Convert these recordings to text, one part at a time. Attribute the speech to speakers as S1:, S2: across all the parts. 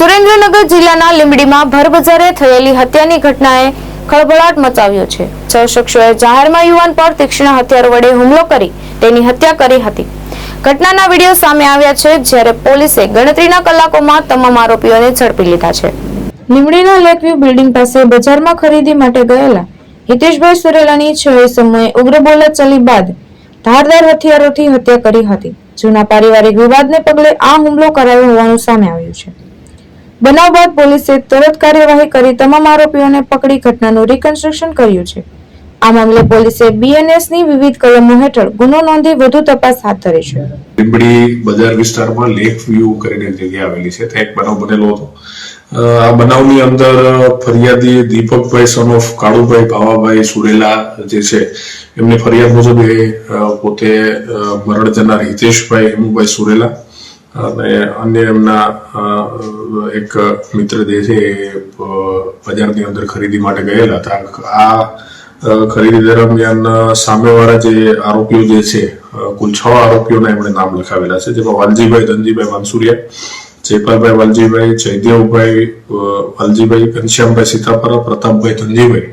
S1: સુરેન્દ્રનગર જિલ્લાના લીંબડીમાં ભરબજારે થયેલી હત્યાની ઘટનાએ ખળભળાટ મચાવ્યો છે। 6 શખ્સોએ જાહેરમાં યુવાન પર તીક્ષ્ણ હથિયાર વડે હુમલો કરી તેની હત્યા કરી હતી। ઘટનાના વિડીયો સામે આવ્યા છે, જ્યારે પોલીસે ગણતરીના કલાકોમાં તમામ આરોપીઓને ઝડપી લીધા છે। લીંબડીના લેકવ્યુ બિલ્ડિંગ પાસે બજારમાં ખરીદી માટે ગયેલા હિતેશભાઈ સુરેલાની 6 સમયે ઉગ્ર બોલાચાલી બાદ ધારદાર હથિયારોથી હત્યા કરી હતી। જૂના પારિવારિક વિવાદને પગલે આ હુમલો કરાયો હોવાનું સામે આવ્યું છે। બનાવ બાદ પોલીસે તરત કાર્યવાહી કરી તમામ આરોપીઓને પકડી ઘટનાનું રિકન્સ્ટ્રક્શન કર્યું છે। આ મામલે પોલીસે બીએનએસની વિવિધ કલમો હેઠળ ગુનો નોંધી વધુ તપાસ હાથ ધરી છે।
S2: લીંબડી બજાર વિસ્તારમાં લેક વ્યૂ કરીને જગ્યા આવેલી છે, ત્યાં એક બનાવ બનેલો હતો। આ બનાવની અંદર ફરિયાદી દીપકભાઈ સન ઓફ કાળુભાઈ ભાવાભાઈ સુરેલા જે છે, એમની ફરિયાદ મુજબ એ પોતે મરણ જનાર હિતેશભાઈ હેમુભાઈ સુરેલા અને અન્ય એમના એક મિત્ર જે છે એ બજારની અંદર ખરીદી માટે ગયેલા હતા। આ ખરીદી દરમિયાન સામેવાળા જે આરોપીઓ જે છે, કુલ 6 આરોપીઓના એમણે નામ લખાવેલા છે, જેમાં વાલજીભાઈ ધનજીભાઈ માનસુરિયા, જયપાલભાઈ વાલજીભાઈ, જયદેવભાઈ વાલજીભાઈ, ઘનશ્યામભાઈ સીતાપરા, પ્રતાપભાઈ ધનજીભાઈ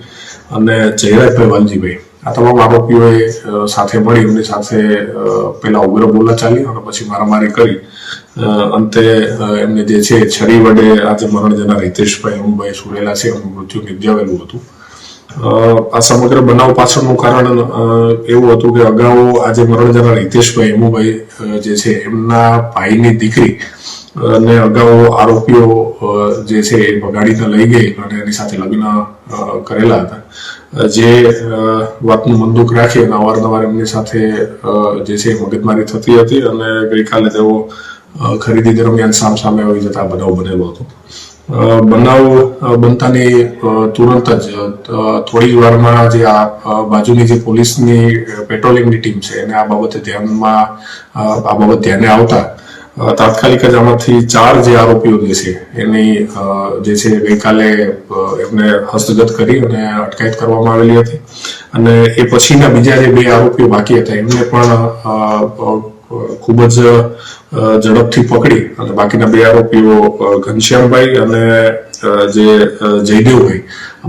S2: અને જયરાજભાઈ વાલજીભાઈ, આ તમામ આરોપીઓએ સાથે મળી એમની સાથે પેલા ઉગ્ર બોલાચાલી અને પછી મારામારી કરી અંતે એમને જે છે છરી વડે આજે મરણ જનાર હિતેશભાઈ હેમુભાઈ સુરેલા છે એમનું મૃત્યુ નિપજાવેલું હતું। આ સમગ્ર બનાવ પાછળનું કારણ એવું હતું કે અગાઉ આજે મરણ જનાર હિતેશભાઈ હેમુભાઈ જે છે એમના ભાઈની દીકરી અને અગાઉ આરોપીઓ જે છે એ બગાડીને લઈ ગઈ અને એની સાથે લગ્ન કરેલા હતા। જે વાતનું બંદૂક રાખી અને અવારનવાર એમની સાથે જે છે મગજમારી થતી હતી અને ગઈકાલે તેઓ ખરીદી દરમિયાન સામસામે આવી જતા બનાવ બનેલો હતો। બનાવ બનતાની તુરંત જ થોડી વારમાં જે આ બાજુની જે પોલીસની પેટ્રોલિંગની ટીમ છે એને આ બાબતે ધ્યાને આવતા તાત્કાલિક જ આમાંથી 4 જે આરોપીઓ જે છે એની જે છે ગઈકાલે એમને હસ્તગત કરી અને અટકાયત કરવામાં આવેલી હતી અને એ પછીના બીજા જે 2 આરોપીઓ બાકી હતા એમને પણ ખૂબ જ ઝડપથી પકડી અને બાકીના 2 આરોપીઓ ઘનશ્યામભાઈ અને જે જયદેવભાઈ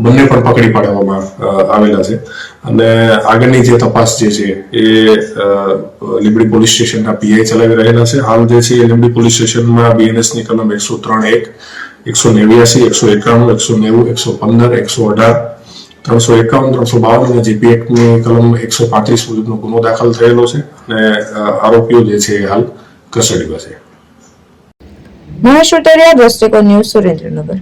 S2: બંને પણ પકડી પાડવામાં આવેલા છે અને આગળની જે તપાસ જે છે એ લીંબડી પોલીસ સ્ટેશનના પીઆઈ ચલાવી રહેલા છે। હાલ જે છે એ લીંબડી પોલીસ સ્ટેશનમાં બીએનએસની કલમ 103(1), 189, 191, 190, 115, 118, 351, 352 અને જીપી એક્ટની કલમ 135 મુજબનો ગુનો દાખલ થયેલો છે અને આરોપીઓ જે છે હાલ કસ્ટડીમાં છે।
S1: મહેશ ઉટરિયા, દ્રષ્ટિકોણ ન્યૂઝ, સુરેન્દ્રનગર।